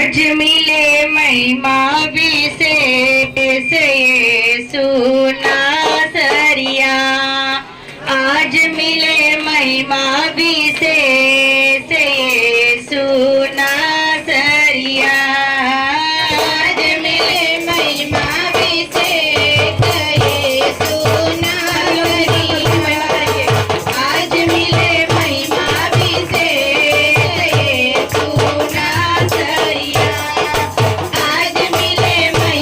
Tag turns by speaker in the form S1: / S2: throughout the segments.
S1: आज मिले महिमा विशेष यीशु नासरिया। आज मिले महिमा विशेष यीशु नासरिया। आज मिले महिमा विशेष यीशु नासरिया। आज मिले महिमा विशेष यीशु नासरिया। आज मिले महिमा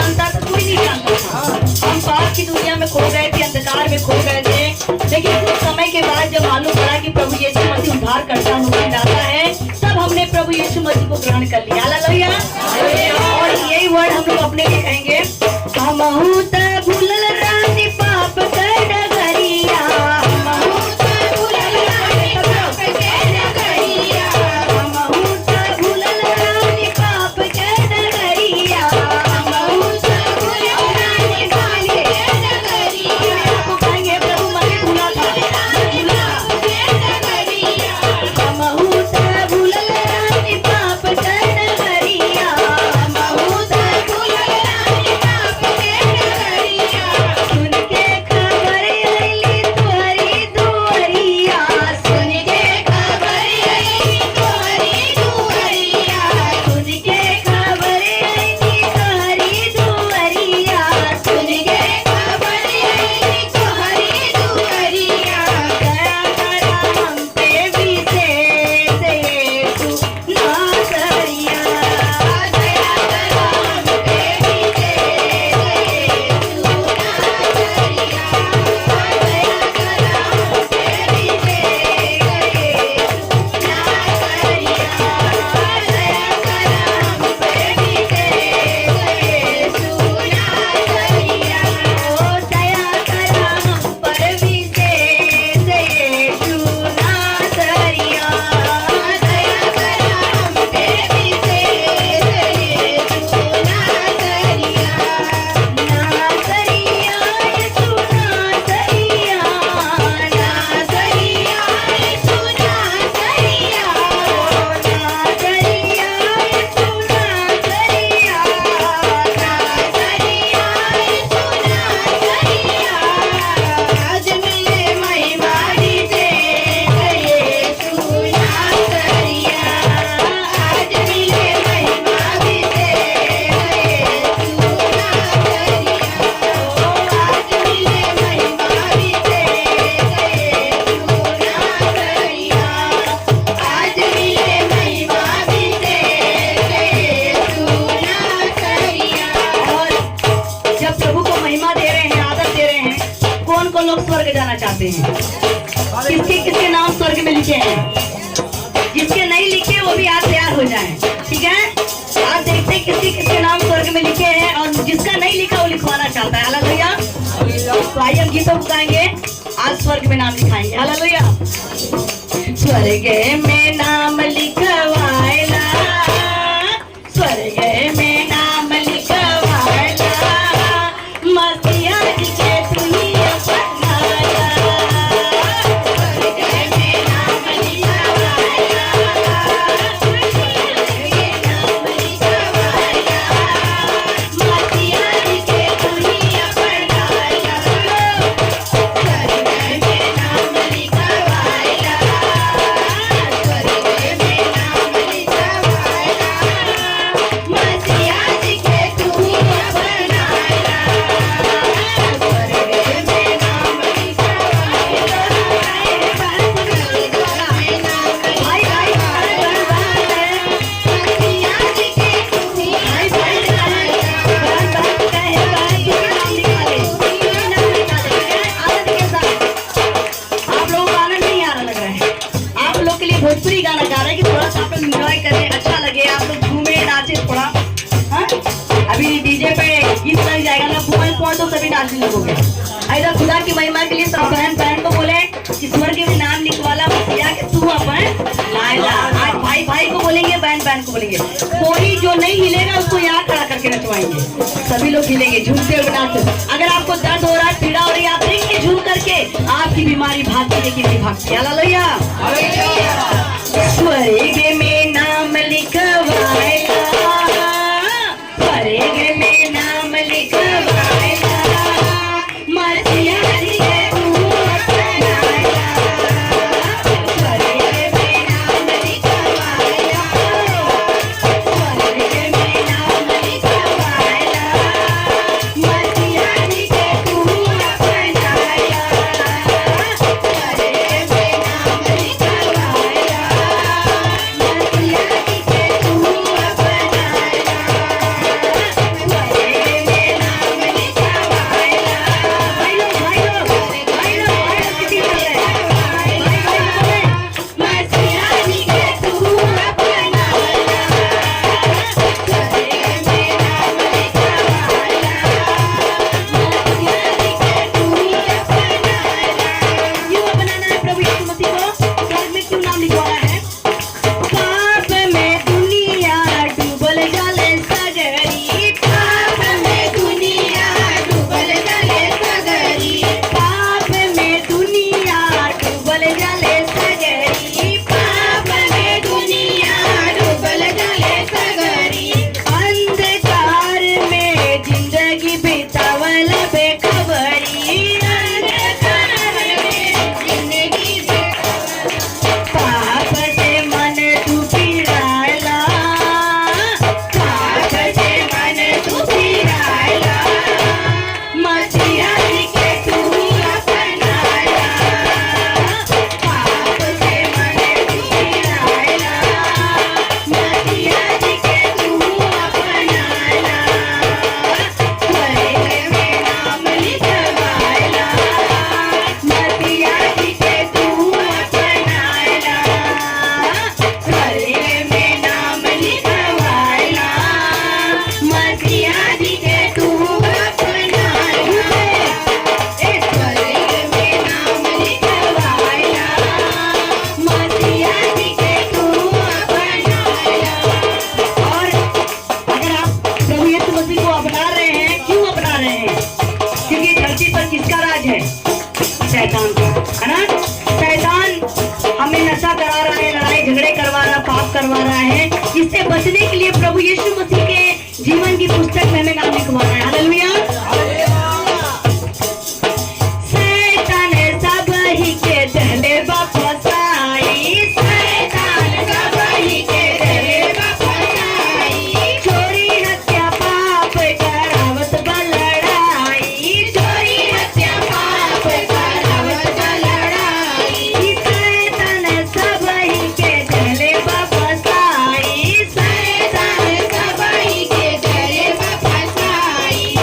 S2: जानता था, कोई नहीं जानता था। हम पाप की दुनिया में खो गए थे, अंधकार में खो गए थे। लेकिन कुछ समय के बाद जब मालूम पड़ा कि प्रभु यीशु मसीह उद्धार करता मुक्ति दाता है, तब हमने प्रभु यीशु मसीह को ग्रहण कर लिया। हालेलुया। और यही वर्ड हम लोग अपने लिए कहेंगे, हमहू त भूलल रानी पाप कर डगरिया, हमहू त भूलल रानी पाप कर डगरिया, हमहू त भूलल रानी पाप कर डगरिया, हमहू त भूलल रानी पाप कर डगरिया। आपको कहेंगे प्रभु मने भूला था, हमहू त भूलल रानी पाप कर डगरिया, हमहू त भूलल रानी पाप कर डगरिया। सुन के खबर अइली तोहरी दुआरिया, सुन के खबर अइली तोहरी दुआरिया, सुन के खबर अइली तोहरी दुआरिया, सुन के खबर अइली तोहरी दुआरिया। दया करा हम पे विशेष यीशु नासरिया, दया करा हम पे विशेष यीशु नासरिया, दया करा हम पे विशेष यीशु नासरिया, दया करा हम पे विशेष यीशु नासरिया। ओ दया करा हम पर विशेष यीशु नासरिया, दया करा हम पे विशेष यीशु नासरिया, नासरिया यीशु नासरिया, नासरिया यीशु नासरिया, नासरिया यीशु नासरिया, नासरिया यीशु नासरिया। आज मिले महिमा विशेष यीशु नासरिया, आज मिले महिमा विशेष यीशु नासरिया, ओ आज मिले महिमा विशेष यीशु नासरिया, आज मिले महिमा विशेष यीशु नासरिया। और जब प्रभु को महिमा दे रहे हैं, आदर दे रहे हैं, कौन कौन लोग स्वर्ग जाना चाहते हैं? किसके किसके नाम स्वर्ग में लिखे हैं? जिसके नहीं लिखे वो भी आज तैयार हो जाएं, ठीक है? आज देखते हैं किसके किसके नाम स्वर्ग में लिखे हैं, और जिसका नहीं लिखा वो लिखवाना चाहता है। हालेलुया। तो आइए हम गीतों को गाएंगे, आज स्वर्ग में नाम लिखाएंगे। हालेलुया। स्वर्ग में नाम लिखवाएला, स्वर्ग में नाम लिखवाएला, मसीहा जी के तुही अपनाया, स्वर्ग में नाम लिखवाएला, स्वर्ग में नाम लिखवाएला, मसीहा जी के तुही अपनाया, स्वर्ग में नाम लिखवाएला, स्वर्ग में नाम लिखवाएला, मसीहा जी के तुही अपनाया, स्वर्ग में नाम लिखवाएला। भाई भाई मसीहा जी के तुही अपनाया, आनंद के साथ। आप लोगों को आनंद नहीं आ रहा लग रहा है? आप लोग के लिए भोजपुरी गाना गा रहे हैं कि थोड़ा सा आप लोग एंजॉय करें, अच्छा लगे, आप लोग घूमे नाचे थोड़ा। हाँ? अभी डीजे पे गीत लग जाएगा ना, पॉइंट तो सभी नाचने लगोगे। ऐसा खुदा की महिमा के लिए सब बहन बहन को बोले कि स्वर्ग में नाम लिखवाला मसीहा के तू अपन लाएला। आज भाई भाई को बोलेंगे, बहन बहन को बोलेंगे। कोई जो नहीं हिलेगा उसको यहाँ खड़ा करके नचवाएंगे, सभी लोग हिलेंगे, झूमते हुए नाचते। अगर आपको दर्द हो रहा है, पीड़ा हो रही है, आप देखेंगे झूम करके, आपकी बीमारी भागती है, किसी भागती है। हालेलुया। स्वर्ग में नाम लिखवाएगा, स्वर्ग में नाम लिखवाएगा, मसीहा जी के तू अपनाया, स्वर्ग में नाम लिखवाएगा, स्वर्ग में नाम लिखवाएगा, मसीहा जी के तू अपनाया, स्वर्ग में नाम लिखवाएगा, मसीहा जी के तू अपनाया, स्वर्ग में इससे बचने के लिए प्रभु यीशु मसीह के जीवन की पुस्तक में हमें नाम लिखवाना है। हालेलुया। शैतान सब ही के दहले बफसाई,
S1: शैतान सब ही के दहले बफसाई,
S2: चोरी हत्या पाप करावत बलड़ाई,
S1: चोरी हत्या पाप करावत लड़ाई,
S2: शैतान सब ही के दहले बफसाई,
S1: शैतान सब ही के दहले बफसाई,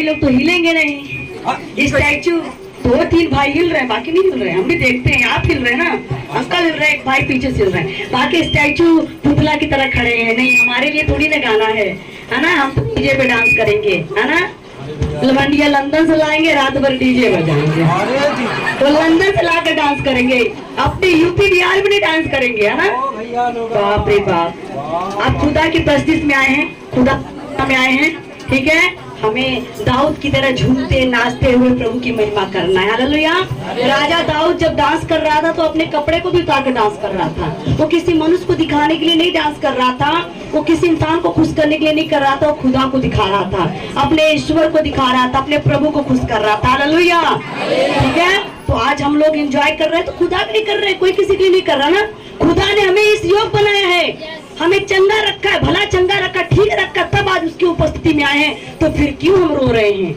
S2: भाई लोग तो हिलेंगे नहीं। स्टैचू 2-3 भाई हिल रहे हैं, बाकी नहीं हिल रहे हैं। हम भी देखते हैं, आप हिल रहे हैं ना, अंकल हिल रहे हैं, एक भाई पीछे से हिल रहे हैं, बाकी स्टैचू पुतला की तरह खड़े हैं। नहीं, हमारे लिए थोड़ी ना गाना है ना, हम तो डीजे पे डांस करेंगे, है ना। लवंडिया लंदन से लाएंगे, रात भर डीजे बजाएंगे, तो लंदन से लाकर डांस करेंगे, अपने यूपी बिहार में नहीं डांस करेंगे, है ना। बाप रे बाप, आप खुदा की बस्ती में आए हैं, खुदा में आए हैं, ठीक है। हमें दाऊद की तरह झूमते नाचते हुए प्रभु की महिमा करना है। हालेलुया। राजा दाऊद जब डांस कर रहा था तो अपने कपड़े को भी उतार कर डांस कर रहा था। वो किसी मनुष्य को दिखाने के लिए नहीं डांस कर रहा था, वो किसी इंसान को खुश करने के लिए नहीं कर रहा था, वो खुदा को दिखा रहा था, अपने ईश्वर को दिखा रहा था, अपने प्रभु को खुश कर रहा था। हालेलुया। ठीक है, तो आज हम लोग एंजॉय कर रहे हैं तो खुदा भी नहीं कर रहे, कोई किसी के लिए नहीं कर रहा ना। खुदा ने हमें इस योग बनाया है, हमें चंगा रखा है, भला चंगा रखा, ठीक रखा, तब आज उसकी उपस्थिति में आए हैं। तो फिर क्यों हम रो रहे हैं?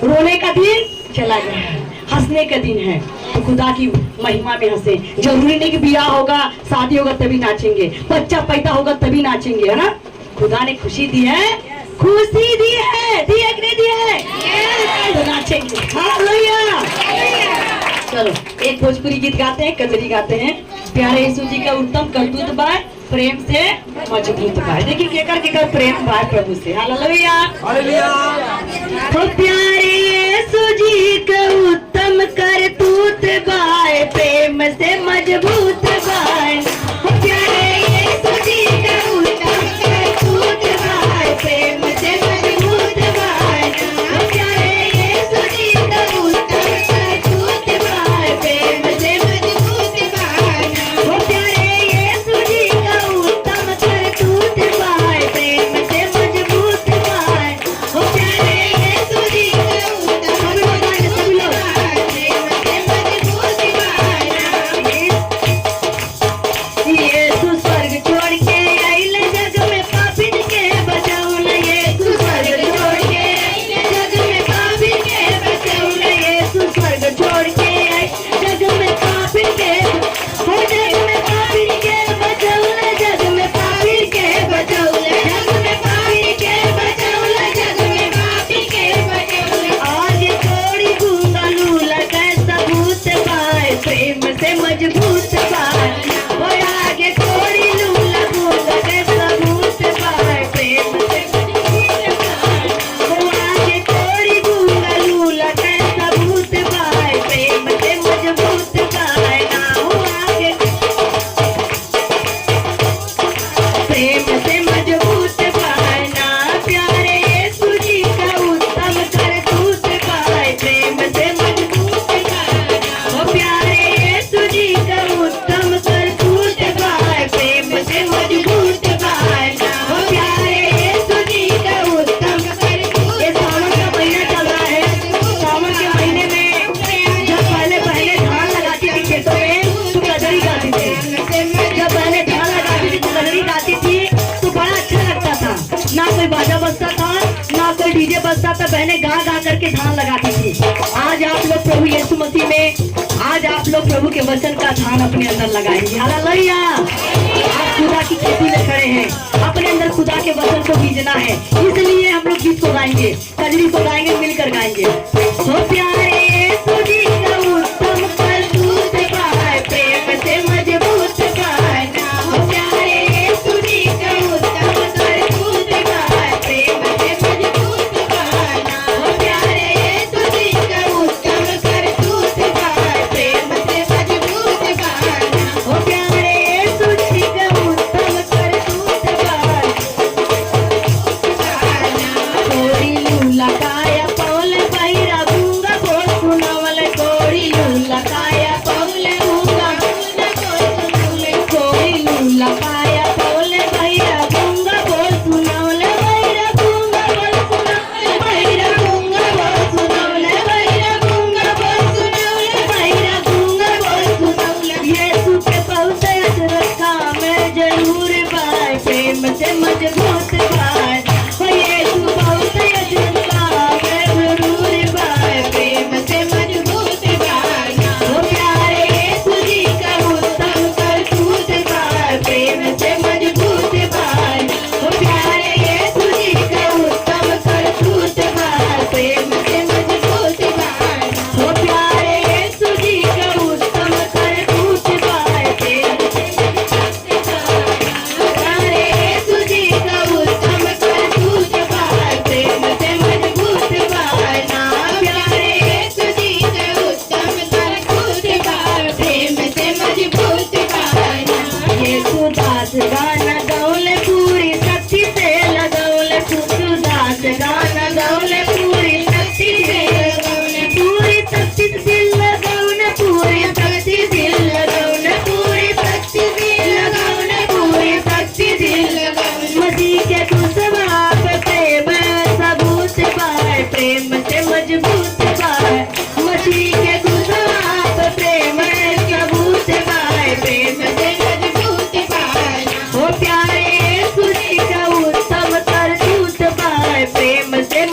S2: रोने का दिन चला गया है, हंसने का दिन है, तो खुदा की महिमा में हंसे। जरूरी नहीं कि ब्याह होगा, शादी होगा तभी नाचेंगे, बच्चा पैदा होगा तभी नाचेंगे, है ना। खुदा ने खुशी दी है, खुशी दी है, दी है कि नहीं दी है, तो नाचेंगे। हालेलुया। चलो एक भोजपुरी गीत गाते हैं, कजरी गाते हैं। प्यारे यीशु जी का उत्तम करतूत बाय, प्रेम से मजबूत बाय। देखिए केकर प्रेम बाय प्रभु से। हालेलुया। तो प्यारे यीशु जी का उत्तम करतूत बाय, प्रेम से मजबूत बाय। प्यारे यीशु जी का उत्तम करतूत बाय, प्रेम से मजबूत बाय। प्यारे यीशु जी का उत्तम करतूत बाय, प्रेम से मजबूत बाय। प्यारे यीशु जी का उत्तम करतूत बाय, प्रेम से मजबूत बाय। प्यारे यीशु जी का उत्तम करतूत बाय, प्रेम से मजबूत बाय। यीशु स्वर्ग छोड़ के आइल जग में पापिन के बचाउल, यीशु स्वर्ग छोड़ के आइल जग में पापिन के बचाउल, यीशु स्वर्ग छोड़ के आइल जग में पापिन के, हो जग में पापिन के बचाउल, जग में पापिन के बचाउल, जग में पापिन के बचाउल, जग में पापिन के बचाउल। आज थोड़ी गूंगा लूला कैसा भूत बाय, प्रेम से मजबूत बाय। वो आगे थोड़ी लूला गूंगा कैसा भूत बाय, प्रेम से मजबूत बाय। वो आगे थोड़ी गूंगा लूला कैसा भूत बाय, प्रेम से मजबूत बाय। ना हो आगे प्रेम से मजबूत बाय ना। प्यारे यीशु जी का उत्तम करतूत बाय, प्रेम से मजबूत बाय ना। ओ प्यारे यीशु जी का उत्तम करतूत बाय, प्रेम से मजबूत बाय ना। ओ प्यारे यीशु जी का उत्तम करतूत। ये सावन का महीना चल रहा है, सावन के महीने में जब पहले धान लगाती थी खेतों में तो कजरी गाती थी, जब पहले धान लगाती थी तो कजरी गाती थी तो बड़ा अच्छा लगता था। ना कोई बाजा बजता था, ना कोई डीजे बजता था, बहनें गा गा करके धान लगाती थी। आज आप लोग प्रभु यीशु मसीह में, आज आप लोग प्रभु के वचन का धान अपने अंदर लगाएंगे। हालेलुया। आप खुदा की खेती में खड़े हैं, अपने अंदर खुदा के वचन को बीजना है, इसलिए हम लोग गीत को गाएंगे, कजरी को गाएंगे, मिलकर गाएंगे। तो प्यारे यीशु जी का उत्तम करतूत बाय, प्रेम से मजबूत बाय ना। हो प्यारे यीशु जी का उत्तम करतूत बाय, प्रेम से मजबूत बाय ना। हो प्यारे यीशु जी का उत्तम करतूत बाय, प्रेम से मजबूत बाय ना। हो प्यारे यीशु जी का उत्तम करतूत बाय। थोड़ी लूला काया पौल पहिरा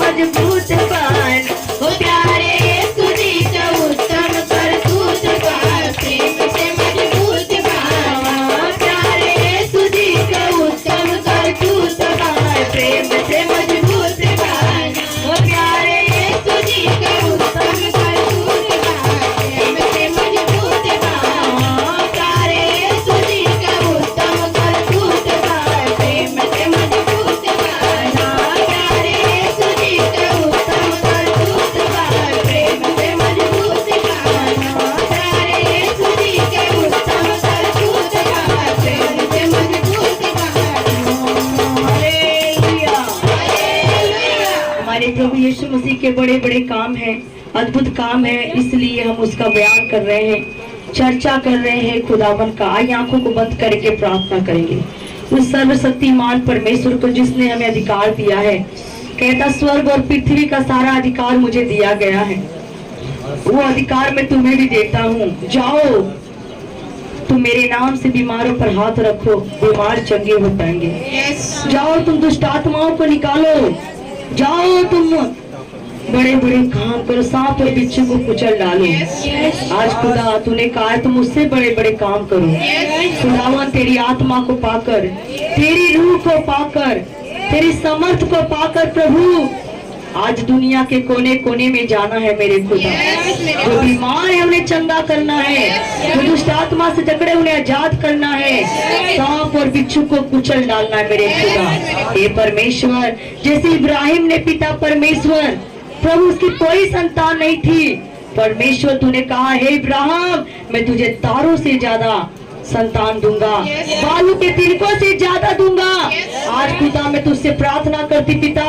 S2: मजबूत पान।
S1: ओ प्यारे यीशु जी का उत्तम करतूत पाए, प्रेम से मजबूत पाए। प्यारे यीशु जी का उत्तम करतूत पाए, प्रेम से मजबूत पाए। ओ प्यारे यीशु जी का उत्तम करतूत पाए, प्रेम से मजबूत पाए। प्यारे यीशु जी का उत्तम करतूत पाए, प्रेम से मजबूत पाए। प्यारे यीशु जी का उत्तम करतूत पाए, प्रेम से मजबूत पाए। प्यारे यीशु जी का उत्तम करतूत पाए, प्रेम से मजबूत पाए।
S2: हालेलुया।
S1: हालेलुया।
S2: हमारे प्रभु यीशु मसीह के बड़े बड़े काम हैं, अद्भुत काम है, इसलिए हम उसका बयान कर रहे हैं, चर्चा कर रहे हैं खुदावन का। आइए आंखों को बंद करके प्रार्थना करेंगे उस सर्वशक्तिमान परमेश्वर को जिसने हमें अधिकार दिया है। कहता स्वर्ग और पृथ्वी का सारा अधिकार मुझे दिया गया है, वो अधिकार मैं तुम्हें भी देता हूँ। जाओ तुम मेरे नाम से बीमारों पर हाथ रखो, बीमार चंगे हो पाएंगे। जाओ तुम दुष्ट आत्माओं को निकालो, जाओ तुम बड़े बड़े काम करो, सांप और बिच्छू को कुचल डालो। आज खुदा तूने कहा तुम उससे बड़े बड़े काम करो। खुदावन तेरी आत्मा को पाकर, तेरी रूह को पाकर, तेरी समर्थ को पाकर प्रभु आज दुनिया के कोने कोने में जाना है मेरे खुदा। जो बीमार है उन्हें चंगा करना है, जो दुष्ट आत्मा से जकड़े उन्हें आजाद करना है, सांप और बिच्छू को कुचल डालना है मेरे खुदा। हे परमेश्वर, जैसे इब्राहिम ने पिता परमेश्वर प्रभु उसकी कोई संतान नहीं थी, परमेश्वर तूने कहा हे इब्राहिम मैं तुझे तारों से ज्यादा संतान दूंगा, बालू के तिनकों से ज्यादा दूंगा। आज खुदा मैं तुझसे प्रार्थना करती पिता,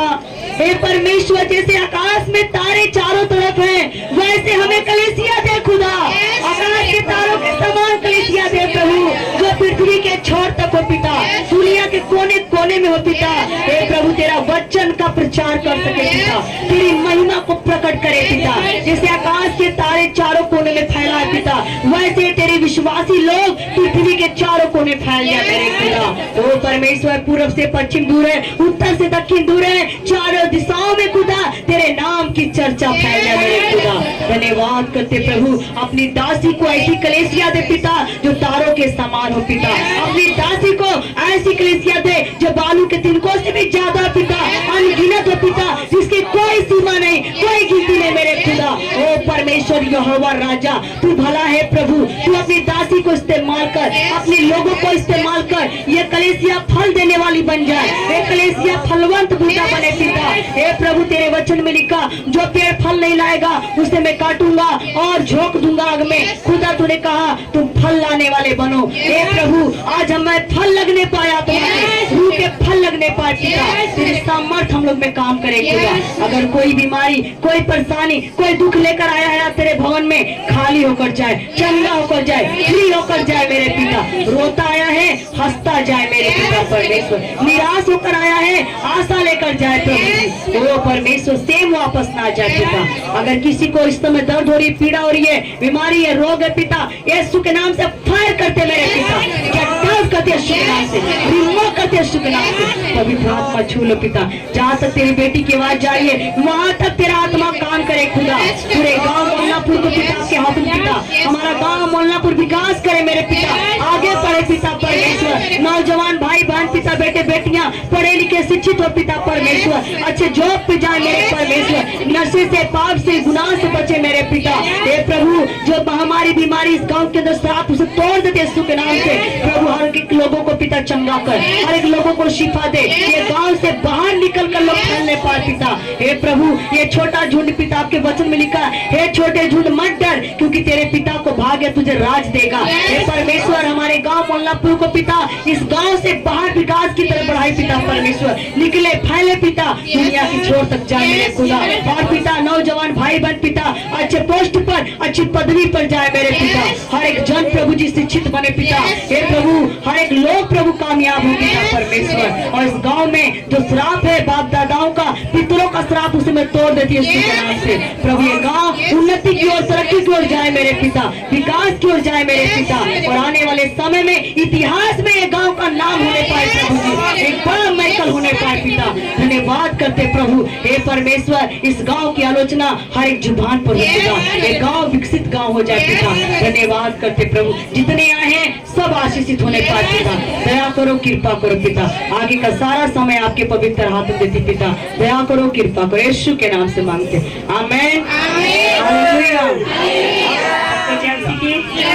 S2: हे परमेश्वर जैसे आकाश में तारे चारों तरफ हैं, वैसे हमें कलीसिया दे खुदा, आकाश के तारों के समान कलीसिया दे प्रभु, जो पृथ्वी के छोर तक हो पिता, दुनिया के कोने कोने में हो पिता। हे प्रभु तेरा वचन का प्रचार कर सके पिता, तेरी महिमा को प्रकट करे पिता। जैसे आकाश के तारे चारों कोने में फैला है पिता, वैसे तेरे विश्वासी लोग पृथ्वी के चारों कोने फैल गया मेरे खुदा। ओ परमेश्वर पूर्व से पश्चिम दूर है, उत्तर से दक्षिण दूर है, चारों दिशाओं में खुदा तेरे नाम की चर्चा फैल गया मेरे खुदा। धन्यवाद करते प्रभु, अपनी दासी को ऐसी कलीसिया दे पिता जो तारों के समान हो पिता। अपनी दासी को ऐसी कलीसिया दे जो बालू के तिनकों से भी ज्यादा पिता, अनगिनत हो पिता, जिसकी कोई सीमा नहीं, कोई गिनती नहीं मेरे खुदा। ओ परमेश्वर यहोवा राजा तू भला है प्रभु, तू अपनी दासी को इस्तेमाल कर, अपने लोगों को इस्तेमाल कर, ये कलीसिया फल देने वाली बन जाए, ये कलीसिया फलवंत बूटा बने पिता। हे प्रभु तेरे वचन में लिखा जो पेड़ फल नहीं लाएगा उसे मैं काटूंगा और झोंक दूंगा आग में। खुदा तूने कहा तुम फल लाने वाले बनो। हे प्रभु आज हमें फल लगने पाया, तुम्हारे रूह के फल लगने पाए पिता, तेरे सामर्थ हम लोग में काम करे खुदा। अगर कोई बीमारी, कोई परेशानी, कोई दुख लेकर आया है तेरे भवन में, खाली होकर जाए, चंगा होकर जाए, फ्री होकर जाए मेरे पिता। रोता आया है हंसता जाए मेरे पिता परमेश्वर, निराश होकर आया है आशा लेकर जाए प्रभु। ओ परमेश्वर सेम वापस ना जाए पिता। अगर किसी को इस समय दर्द हो रही, पीड़ा हो रही है, बीमारी है, रोग है पिता, यीशु के नाम से फायर करते मेरे पिता, कैंसल करते यीशु के नाम से, रिमूव करते यीशु के नाम से। पवित्र आत्मा छू लो पिता, जहाँ तक तेरी बेटी की आवाज जा रही है वहाँ तक तेरा आत्मा काम करे खुदा। पूरे गाँव मोहल्लापुर को पिता के हाथ में पिता, हमारा गाँव मोहल्लापुर विकास करे मेरे पिता, आगे बढ़े पिता परमेश्वर। नौजवान भाई बहन पिता, बेटे बेटियां पढ़े लिखे शिक्षित हो पिता परमेश्वर, अच्छे जॉब पे जाए मेरे परमेश्वर, नशे से, पाप से, गुनाह से बचे मेरे पिता। हे प्रभु जो महामारी बीमारी इस गांव के अंदर श्राप उसे तोड़ देते यीशु के नाम से प्रभु। हर एक लोगों को पिता चंगा कर, हर एक लोगों को शिफा दे, ये गांव से बाहर निकल कर लोग फैलने पाए पिता। हे प्रभु ये छोटा झुंड पिता आपके वचन में लिखा, हे छोटे झुंड मत डर क्योंकि तेरे पिता को भाग्य तुझे राज देगा। हे परमेश्वर हमारे गाँव मोहल्लापुर को पिता इस गाँव से बाहर विकास की तरफ बढ़ाई पिता परमेश्वर, निकले फैले पिता, दुनिया की छोर तक जाए मेरे खुदा। और पिता नौजवान भाई बहन पिता अच्छे पोस्ट पर, अच्छी पदवी पर जाए मेरे पिता। हर एक जन प्रभु जी शिक्षित बने पिता। हे प्रभु हर एक लोग प्रभु कामयाब हो पिता परमेश्वर। और इस गांव में जो श्राप है बाप दादाओं का, पितरों गांवों का श्राप उसे मैं तोड़ देती हूँ यीशु के नाम से। प्रभु ये गांव उन्नति की ओर, तरक्की की ओर जाए मेरे पिता, विकास की ओर जाए मेरे पिता, और आने वाले समय में इतिहास में ये गांव का नाम होने पाए प्रभु जी, एक बड़ा महल होने पाए पिता। धन्यवाद करते प्रभु, हे परमेश्वर, इस गांव की आलोचना हर एक जुबान पर हो पिता, ये गांव विकसित गांव हो जाए पिता। धन्यवाद करते प्रभु, जितने आए हैं सब आशीषित होने पाए पिता। दया करो, कृपा करो पिता, आगे का सारा समय आपके पवित्र हाथ में देती पिता। दया करो, कृपा करो, यीशु के नाम से मांगते, आमेन।